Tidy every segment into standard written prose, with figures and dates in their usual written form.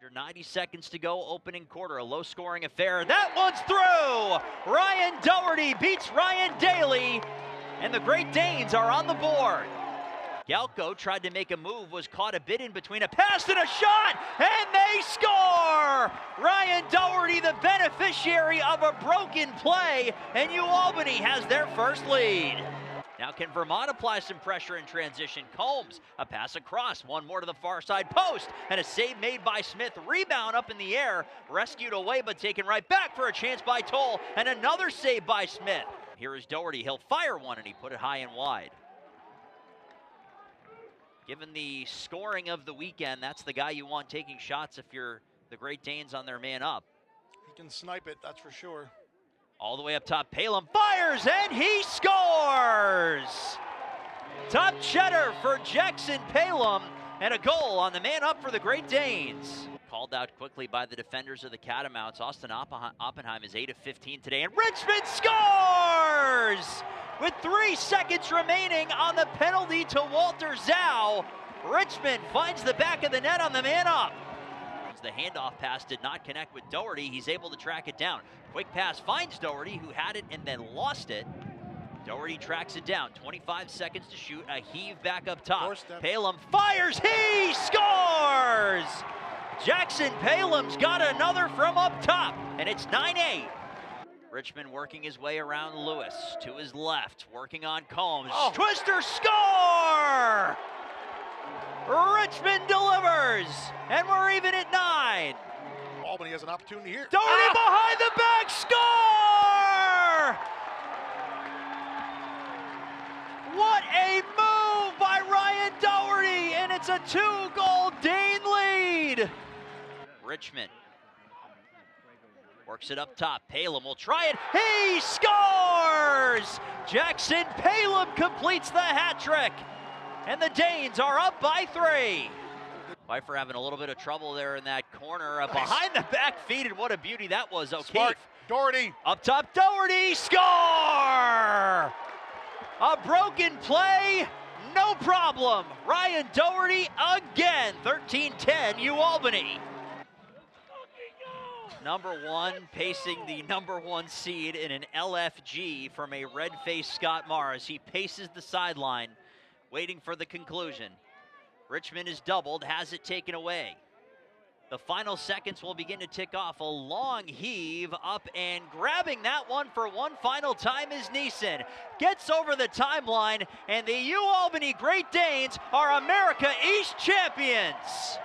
Under 90 seconds to go, opening quarter, a low-scoring affair. That one's through! Ryan Doherty beats Ryan Daly, and the Great Danes are on the board. Galko tried to make a move, was caught a bit in between a pass and a shot, and they score! Ryan Doherty, the beneficiary of a broken play, and Albany has their first lead. Now can Vermont apply some pressure in transition? Combs, a pass across, one more to the far side post, and a save made by Smith. Rebound up in the air, rescued away but taken right back for a chance by Toll, and another save by Smith. Here is Doherty, he'll fire one, and he put it high and wide. Given the scoring of the weekend, that's the guy you want taking shots if you're the Great Danes on their man up. He can snipe it, that's for sure. All the way up top, Palem fires, and he scores! Top cheddar for Jackson Palem, and a goal on the man up for the Great Danes. Called out quickly by the defenders of the Catamounts. Austin Oppenheim is 8 of 15 today, and Richmond scores! With 3 seconds remaining on the penalty to Walter Zhao, Richmond finds the back of the net on the man up. As the handoff pass did not connect with Doherty, he's able to track it down. Quick pass finds Doherty, who had it and then lost it. Doherty tracks it down, 25 seconds to shoot, a heave back up top. Palem fires, he scores! Jackson Palem's got another from up top, and it's 9-8. Richmond working his way around Lewis to his left, working on Combs. Oh. Twister score! Richmond delivers, and we're even at 9. Albany has an opportunity here. Doherty behind the back, score! What a move by Ryan Doherty, and it's a 2-goal Dane lead. Richmond works it up top. Palem will try it. He scores! Jackson Palem completes the hat trick. And the Danes are up by 3. Pfeiffer having a little bit of trouble there in that corner. Nice. Behind the back feed, and what a beauty that was. O'Keefe. Smart. Doherty. Up top, Doherty. Score! A broken play. No problem. Ryan Doherty again. 13-10, Albany. Number 1, pacing the number 1 seed in an LFG from a red-faced Scott Morris. He paces the sideline, waiting for the conclusion. Richmond is doubled, has it taken away. The final seconds will begin to tick off. A long heave up, and grabbing that one for one final time is Neeson. Gets over the timeline, and the Albany Great Danes are America East champions.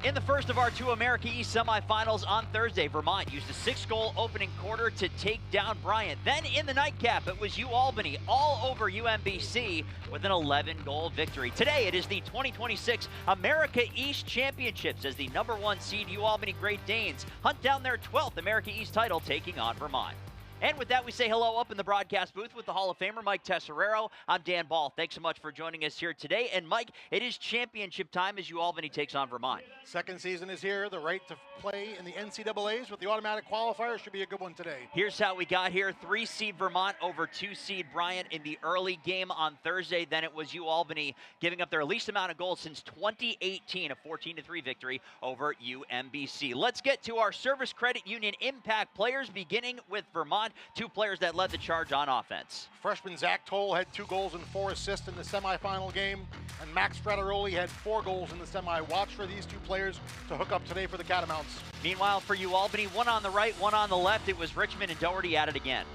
In the first of our 2 America East semifinals on Thursday, Vermont used a 6-goal opening quarter to take down Bryant. Then in the nightcap, it was Albany all over UMBC with an 11-goal victory. Today, it is the 2026 America East Championships as the number 1 seed Albany Great Danes hunt down their 12th America East title, taking on Vermont. And with that, we say hello up in the broadcast booth with the Hall of Famer, Mike Tesserero. I'm Dan Bahl. Thanks so much for joining us here today. And Mike, it is championship time as Albany takes on Vermont. Second season is here. The right to play in the NCAAs with the automatic qualifier should be a good one today. Here's how we got here. 3-seed Vermont over 2-seed Bryant in the early game on Thursday. Then it was Albany giving up their least amount of goals since 2018, a 14-3 victory over UMBC. Let's get to our Service Credit Union impact players, beginning with Vermont. 2 players that led the charge on offense. Freshman Zach Toll had 2 goals and 4 assists in the semifinal game, and Max Frateroli had 4 goals in the semi. Watch for these 2 players to hook up today for the Catamounts. Meanwhile, for Albany, 1 on the right, 1 on the left. It was Richmond and Doherty at it again.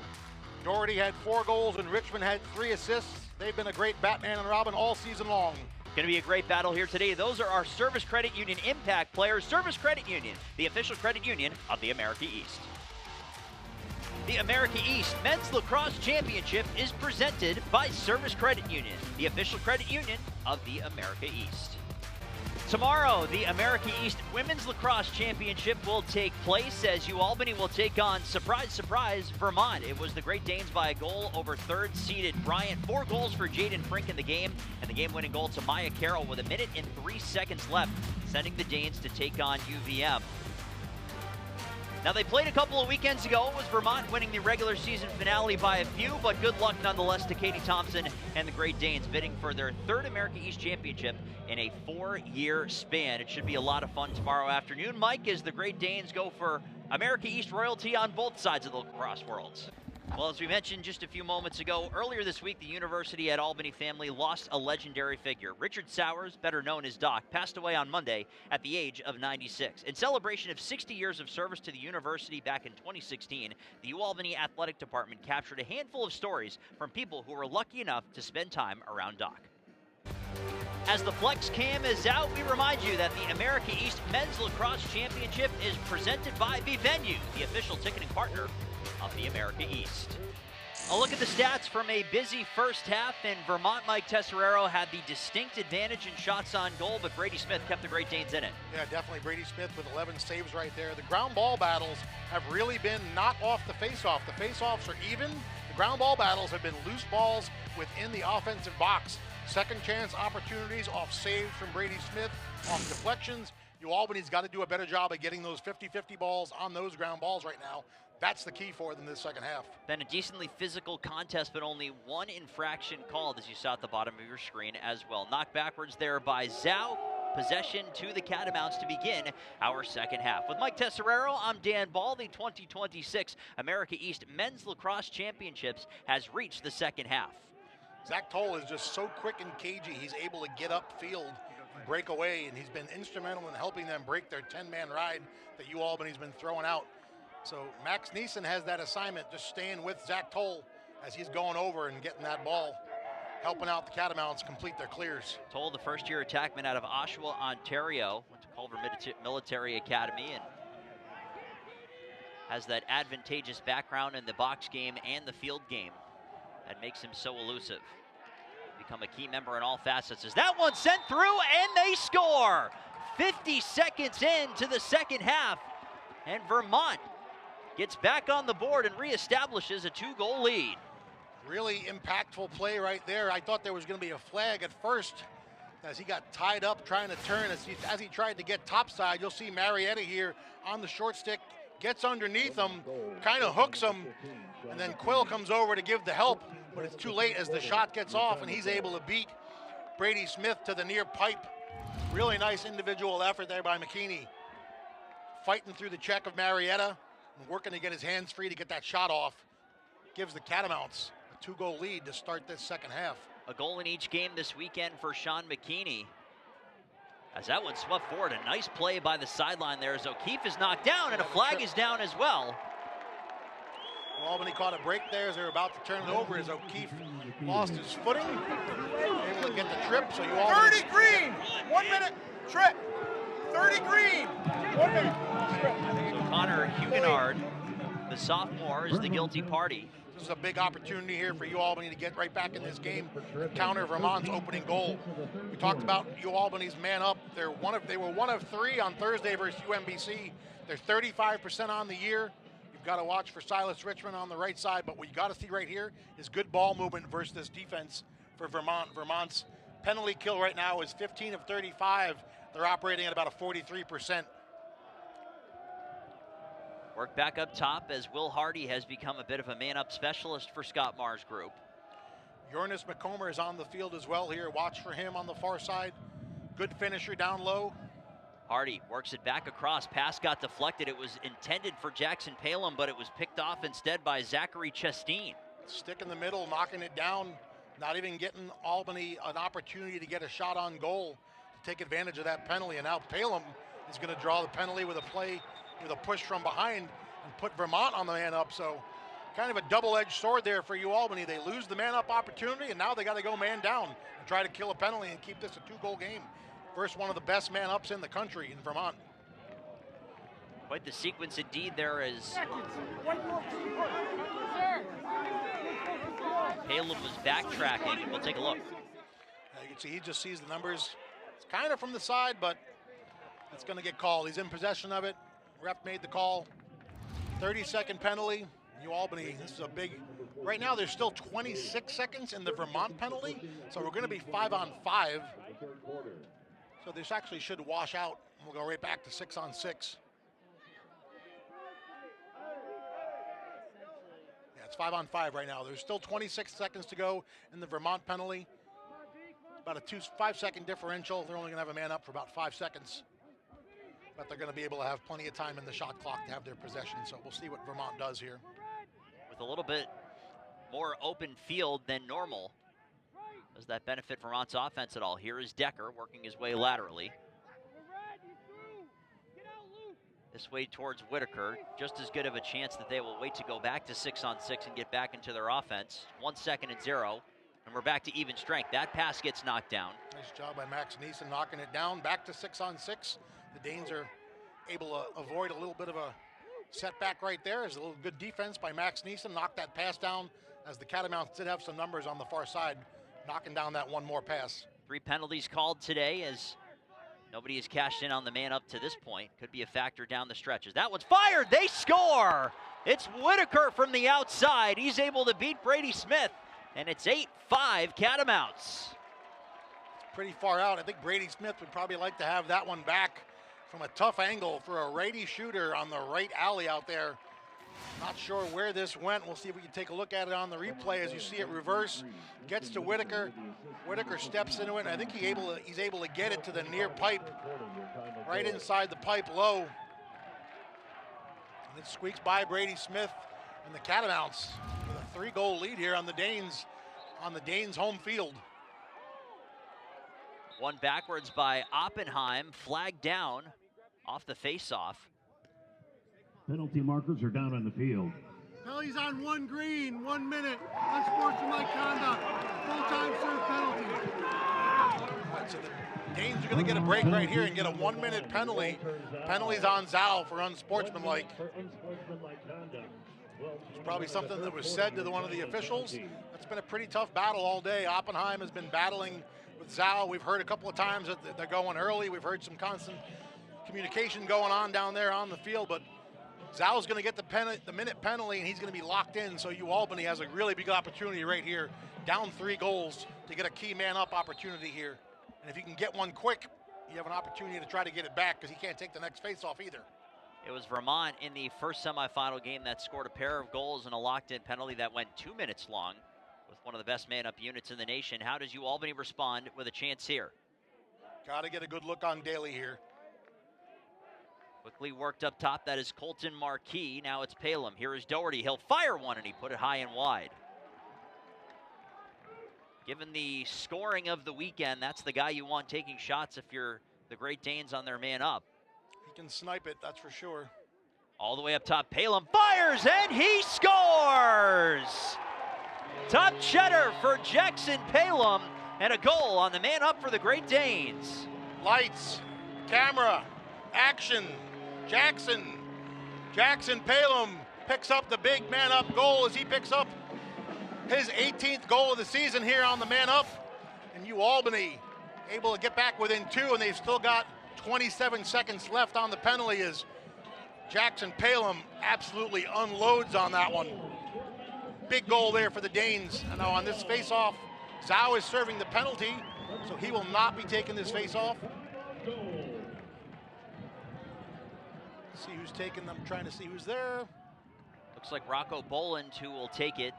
Doherty had 4 goals and Richmond had 3 assists. They've been a great Batman and Robin all season long. Going to be a great battle here today. Those are our Service Credit Union impact players. Service Credit Union, the official credit union of the America East. The America East Men's Lacrosse Championship is presented by Service Credit Union, the official credit union of the America East. Tomorrow, the America East Women's Lacrosse Championship will take place as Albany will take on, surprise, surprise, Vermont. It was the Great Danes by a goal over 3rd-seeded Bryant. 4 goals for Jaden Frink in the game, and the game-winning goal to Maya Carroll with 1 minute and 3 seconds left, sending the Danes to take on UVM. Now, they played a couple of weekends ago. It was Vermont winning the regular season finale by a few, but good luck nonetheless to Katie Thompson and the Great Danes bidding for their third America East championship in a 4-year span. It should be a lot of fun tomorrow afternoon, Mike, as the Great Danes go for America East royalty on both sides of the lacrosse worlds. Well, as we mentioned just a few moments ago, earlier this week, the University at Albany family lost a legendary figure. Richard Sowers, better known as Doc, passed away on Monday at the age of 96. In celebration of 60 years of service to the university back in 2016, the UAlbany Athletic Department captured a handful of stories from people who were lucky enough to spend time around Doc. As the Flex Cam is out, we remind you that the America East Men's Lacrosse Championship is presented by the Venue, the official ticketing partner of the America East. A look at the stats from a busy first half. In Vermont, Mike Tesserero had the distinct advantage in shots on goal, but Brady Smith kept the Great Danes in it. Yeah, definitely Brady Smith with 11 saves right there. The ground ball battles have really been not off the face-off. The face-offs are even. The ground ball battles have been loose balls within the offensive box. Second chance opportunities off saves from Brady Smith, off deflections. UAlbany's got to do a better job of getting those 50-50 balls on those ground balls right now. That's the key for them this second half. Been a decently physical contest, but only one infraction called, as you saw at the bottom of your screen as well. Knocked backwards there by Zhao. Possession to the Catamounts to begin our second half. With Mike Tesserero, I'm Dan Bahl. The 2026 America East Men's Lacrosse Championships has reached the second half. Zach Toll is just so quick and cagey. He's able to get upfield and break away, and he's been instrumental in helping them break their 10-man ride that UAlbany's been throwing out. So Max Neeson has that assignment, just staying with Zach Toll as he's going over and getting that ball, helping out the Catamounts complete their clears. Toll, the first-year attackman out of Oshawa, Ontario, went to Culver Military Academy and has that advantageous background in the box game and the field game that makes him so elusive. Become a key member in all facets. As that one sent through and they score! 50 seconds into the second half, and Vermont gets back on the board and reestablishes a 2-goal lead. Really impactful play right there. I thought there was going to be a flag at first as he got tied up trying to turn. As he tried to get topside, you'll see Marietta here on the short stick, gets underneath him, kind of hooks him, and then Quill comes over to give the help, but it's too late as the shot gets off and he's able to beat Brady Smith to the near pipe. Really nice individual effort there by McKinney. Fighting through the check of Marietta and working to get his hands free to get that shot off. Gives the Catamounts a 2-goal lead to start this second half. A goal in each game this weekend for Sean McKinney. As that one swept forward, a nice play by the sideline there as O'Keefe is knocked down and a flag is down as well. Albany caught a break there as they were about to turn it over as O'Keefe lost his footing. Able to get the trip, so UAlbany... 30 green, 1 minute, trip. 30 green, 1 minute, trip. So Connor Huguenard, the sophomore, is the guilty party. This is a big opportunity here for UAlbany to get right back in this game and counter Vermont's opening goal. We talked about UAlbany's man up. They were one of 3 on Thursday versus UMBC. They're 35% on the year. You've got to watch for Silas Richmond on the right side, but what you got to see right here is good ball movement versus this defense for Vermont. Vermont's penalty kill right now is 15 of 35. They're operating at about a 43%. Work back up top as Will Hardy has become a bit of a man-up specialist for Scott Marr's group. Jonas McComber is on the field as well here. Watch for him on the far side. Good finisher down low. Hardy works it back across. Pass got deflected. It was intended for Jackson Palem, but it was picked off instead by Zachary Chasteen. Stick in the middle, knocking it down. Not even getting Albany an opportunity to get a shot on goal to take advantage of that penalty. And now Palem is going to draw the penalty with a play with a push from behind and put Vermont on the man up. So kind of a double-edged sword there for UAlbany. They lose the man up opportunity and now they got to go man down and try to kill a penalty and keep this a 2-goal game. First one of the best man ups in the country in Vermont. Quite the sequence indeed there as Palem was backtracking. We'll take a look. You can see he just sees the numbers. It's kind of from the side, but it's going to get called. He's in possession of it. Ref made the call. 30-second penalty. UAlbany, this is a big, right now there's still 26 seconds in the Vermont penalty, so we're going to be 5-on-5. So this actually should wash out. We'll go right back to 6-on-6. 5-on-5 right now. There's still 26 seconds to go in the Vermont penalty. About a 5-second differential. They're only going to have a man up for about 5 seconds. But they're going to be able to have plenty of time in the shot clock to have their possession. So we'll see what Vermont does here. With a little bit more open field than normal. Does that benefit Vermont's offense at all? Here is Decker working his way laterally. This way towards Whitaker. Just as good of a chance that they will wait to go back to 6-on-6 and get back into their offense. 1 second and 0. And we're back to even strength. That pass gets knocked down. Nice job by Max Neeson knocking it down. Back to 6-on-6. The Danes are able to avoid a little bit of a setback right there. There's a little good defense by Max Neeson. Knocked that pass down as the Catamounts did have some numbers on the far side, knocking down that one more pass. 3 penalties called today as nobody has cashed in on the man up to this point. Could be a factor down the stretches. That one's fired. They score. It's Whitaker from the outside. He's able to beat Brady Smith, and it's 8-5 Catamounts. It's pretty far out. I think Brady Smith would probably like to have that one back from a tough angle for a righty shooter on the right alley out there. Not sure where this went. We'll see if we can take a look at it on the replay as you see it reverse. Gets to Whitaker. Whitaker steps into it, and I think he's able to get it to the near pipe, right inside the pipe low. And it squeaks by Brady Smith and the Catamounts with a 3-goal lead here on the Danes home field. One backwards by Oppenheim, flagged down off the face-off. Penalty markers are down on the field. Penalties on 1 green, 1 minute, unsportsmanlike conduct, full-time serve penalty. Right, so the Danes are going to get a break right here and get a 1-minute penalty. Penalties on Zal for unsportsmanlike. It's probably something that was said to one of the officials. It's been a pretty tough battle all day. Oppenheim has been battling with Zal. We've heard a couple of times that they're going early. We've heard some constant communication going on down there on the field, but Zal's going to get the minute penalty, and he's going to be locked in. So Albany has a really big opportunity right here, down 3 goals, to get a key man up opportunity here. And if you can get one quick, you have an opportunity to try to get it back, because he can't take the next face-off either. It was Vermont in the first semifinal game that scored a pair of goals and a locked-in penalty that went 2 minutes long with one of the best man-up units in the nation. How does Albany respond with a chance here? Got to get a good look on Daly here. Quickly worked up top. That is Colton Marquis. Now it's Palem. Here is Doherty. He'll fire one, and he put it high and wide. Given the scoring of the weekend, that's the guy you want taking shots if you're the Great Danes on their man up. He can snipe it, that's for sure. All the way up top, Palem fires, and he scores! Top cheddar for Jackson Palem, and a goal on the man up for the Great Danes. Lights, camera, action. Jackson Palem picks up the big man up goal as he picks up his 18th goal of the season here on the man up. And Albany able to get back within 2, and they've still got 27 seconds left on the penalty as Jackson Palem absolutely unloads on that one. Big goal there for the Danes. And now on this face-off, Zhao is serving the penalty, so he will not be taking this face-off. See who's taking them, trying to see who's there. Looks like Rocco Boland, who will take it.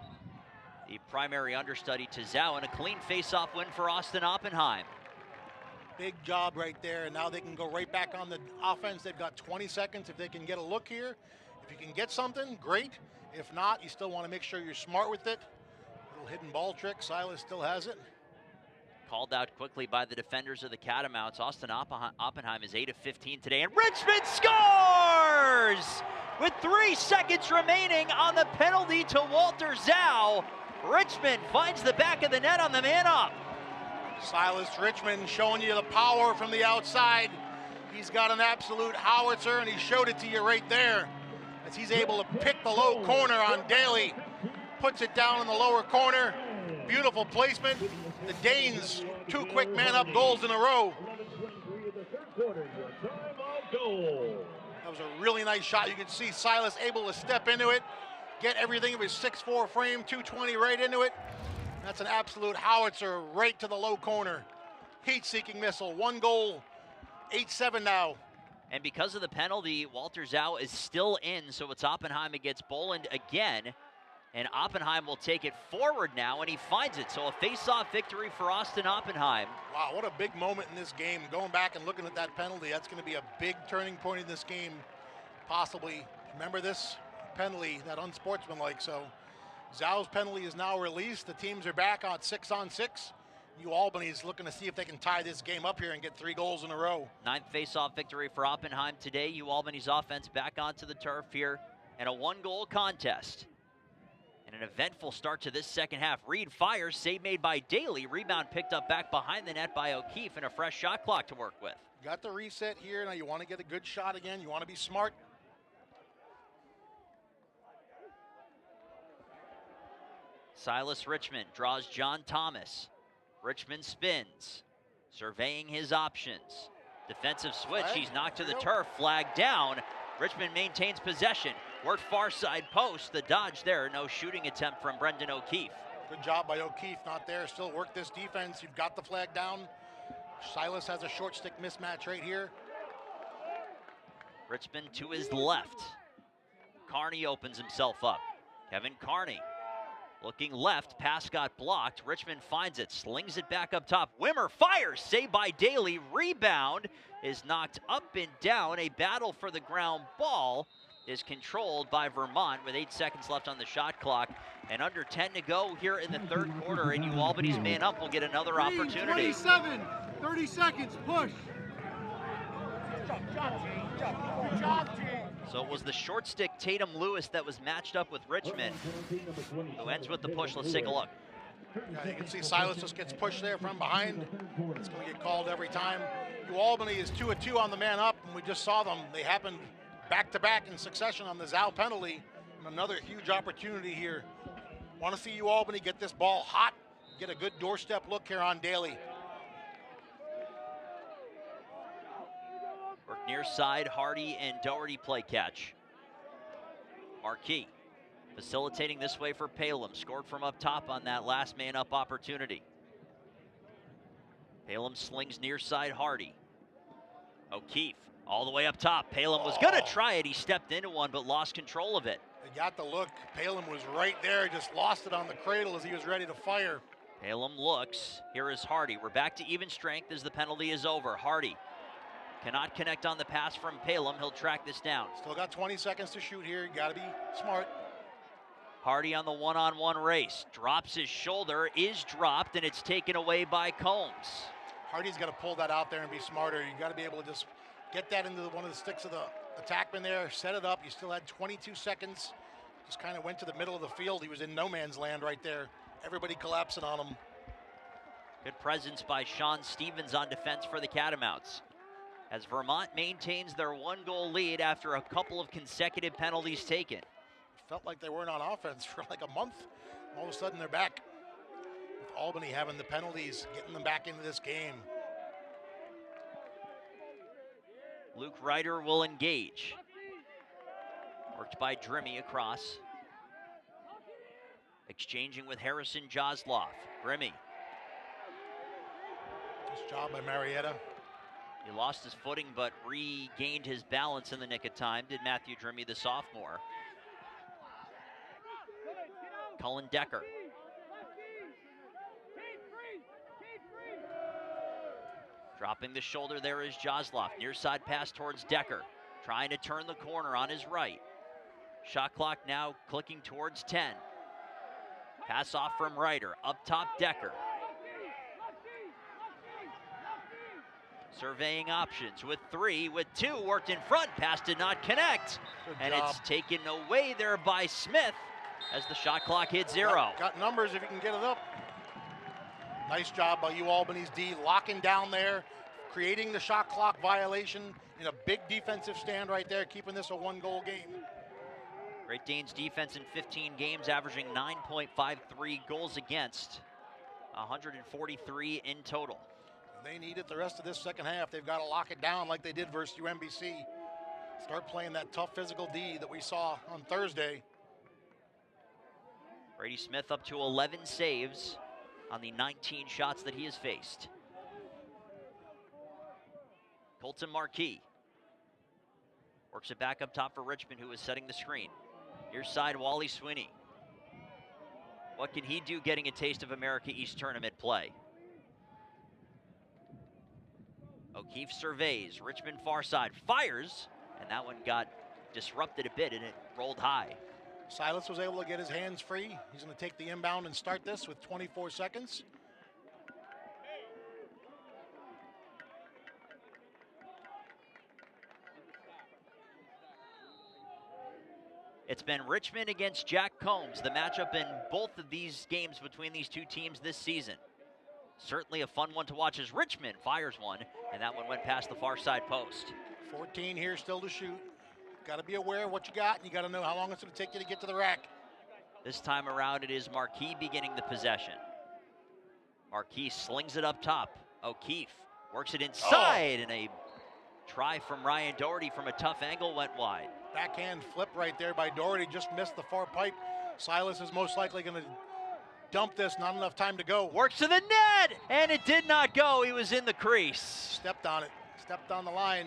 The primary understudy to Zhao, and a clean face-off win for Austin Oppenheim. Big job right there, and now they can go right back on the offense. They've got 20 seconds if they can get a look here. If you can get something, great. If not, you still want to make sure you're smart with it. Little hidden ball trick, Silas still has it. Called out quickly by the defenders of the Catamounts. Austin Oppenheim is 8 of 15 today, and Richmond scores! With 3 seconds remaining on the penalty to Walter Zhao. Richmond finds the back of the net on the man up. Silas Richmond showing you the power from the outside. He's got an absolute howitzer, and he showed it to you right there as he's able to pick the low corner on Daly. Puts it down in the lower corner. Beautiful placement. The Danes, 2 quick man-up goals in a row. That was a really nice shot. You can see Silas able to step into it, get everything of his 6'4" frame, 220 right into it. That's an absolute howitzer right to the low corner. Heat-seeking missile, 1 goal, 8-7 now. And because of the penalty, Walter Zhao is still in, so it's Oppenheim against Boland again. And Oppenheim will take it forward now, and he finds it. So a face-off victory for Austin Oppenheim. Wow, what a big moment in this game. Going back and looking at that penalty, that's going to be a big turning point in this game. Possibly, remember this penalty, that unsportsmanlike. So Zhou's penalty is now released. The teams are back on 6-on-6. Albany is looking to see if they can tie this game up here and get 3 goals in a row. 9th face-off victory for Oppenheim today. Albany's offense back onto the turf here in a 1-goal contest. And an eventful start to this second half. Reed fires, save made by Daly. Rebound picked up back behind the net by O'Keefe, and a fresh shot clock to work with. Got the reset here. Now you want to get a good shot again. You want to be smart. Silas Richmond draws John Thomas. Richmond spins, surveying his options. Defensive switch, Flag. he's knocked to the turf, flag down. Richmond maintains possession. Worked far side post, the dodge there, no shooting attempt from Brendan O'Keefe. Good job by O'Keefe, not there. Still work this defense. You've got the flag down. Silas has a short stick mismatch right here. Richmond to his left. Carney opens himself up. Kevin Carney looking left, pass got blocked. Richmond finds it, slings it back up top. Wimmer fires, saved by Daly. Rebound is knocked up and down. A battle for the ground ball is controlled by Vermont with 8 seconds left on the shot clock and under 10 to go here in the third quarter. And Albany's man up will get another opportunity. 27, 30 seconds, push. So it was the short stick Tatum Lewis that was matched up with Richmond, who ends with the push. Let's take a look. Yeah, you can see Silas just gets pushed there from behind. It's going to get called every time. Albany is 2-2 on the man up, and we just saw them. They happened back-to-back in succession on the Zhou penalty. And another huge opportunity here. Want to see Albany get this ball hot, get a good doorstep look here on Daly. Work near side, Hardy and Doherty play catch. Marquis facilitating this way for Palem. Scored from up top on that last man up opportunity. Palem slings near side, Hardy. O'Keefe all the way up top. Palem was gonna try it. He stepped into one but lost control of it. They got the look. Palem was right there, just lost it on the cradle as he was ready to fire. Palem looks. Here is Hardy. We're back to even strength as the penalty is over. Hardy cannot connect on the pass from Palem. He'll track this down. Still got 20 seconds to shoot here. You got to be smart. Hardy on the one-on-one race. Drops his shoulder, is dropped, and it's taken away by Combs. Hardy's got to pull that out there and be smarter. You got to be able to just get that into one of the sticks of the attackman there, set it up. You still had 22 seconds. Just kind of went to the middle of the field. He was in no man's land right there. Everybody collapsing on him. Good presence by Sean Stevens on defense for the Catamounts, as Vermont maintains their 1-goal lead after a couple of consecutive penalties taken. Felt like they weren't on offense for like a month. All of a sudden they're back. With Albany having the penalties, getting them back into this game. Luke Ryder will engage. Worked by Drimmy across. Exchanging with Harrison Josloff. Grimmy. Nice job by Marietta. He lost his footing but regained his balance in the nick of time, did Matthew Drimmy, the sophomore. Cullen Decker. Dropping the shoulder there is Josloff. Near side pass towards Decker. Trying to turn the corner on his right. Shot clock now clicking towards 10. Pass off from Ryder. Up top, Decker. Surveying options with 3, with 2. Worked in front. Pass did not connect. Good And job. it's taken away there by Smith as the shot clock hit 0. Got numbers if you can get it up. Nice job by Albany's D, locking down there, creating the shot clock violation in a big defensive stand right there, keeping this a 1-goal game. Great Danes defense in 15 games, averaging 9.53 goals against, 143 in total. They need it the rest of this second half. They've got to lock it down like they did versus UMBC. Start playing that tough physical D that we saw on Thursday. Brady Smith up to 11 saves on the 19 shots that he has faced. Colton Marquis works it back up top for Richmond, who is setting the screen. Near side, Wally Sweeney. What can he do getting a taste of America East tournament play? O'Keefe surveys, Richmond far side, fires, and that one got disrupted a bit and it rolled high. Silas was able to get his hands free. He's going to take the inbound and start this with 24 seconds. It's been Richmond against Jack Combs, the matchup in both of these games between these two teams this season. Certainly a fun one to watch as Richmond fires one, and that one went past the far side post. 14 here still to shoot. Got to be aware of what you got, and you got to know how long it's going to take you to get to the rack. This time around, it is Marquis beginning the possession. Marquis slings it up top. O'Keefe works it inside, and a try from Ryan Doherty from a tough angle went wide. Backhand flip right there by Doherty, just missed the far pipe. Silas is most likely going to dump this, not enough time to go. Works to the net, and it did not go. He was in the crease. Stepped on it, stepped on the line.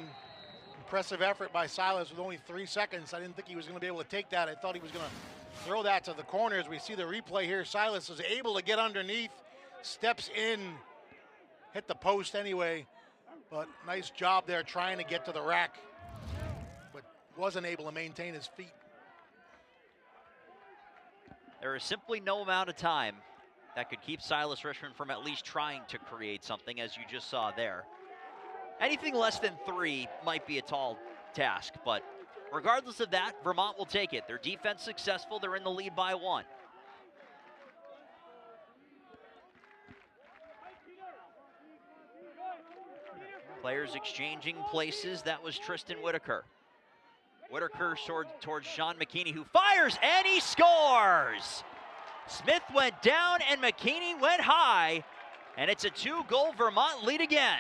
Impressive effort by Silas with only 3 seconds. I didn't think he was going to be able to take that. I thought he was going to throw that to the corner. As we see the replay here, Silas is able to get underneath, steps in, hit the post anyway, but nice job there trying to get to the rack, but wasn't able to maintain his feet. There is simply no amount of time that could keep Silas Richmond from at least trying to create something, as you just saw there. Anything less than 3 might be a tall task, but regardless of that, Vermont will take it. Their defense successful, they're in the lead by 1. Players exchanging places, that was Tristan Whitaker. Whitaker towards Sean McKinney, who fires, and he scores! Smith went down and McKinney went high, and it's a 2-goal Vermont lead again.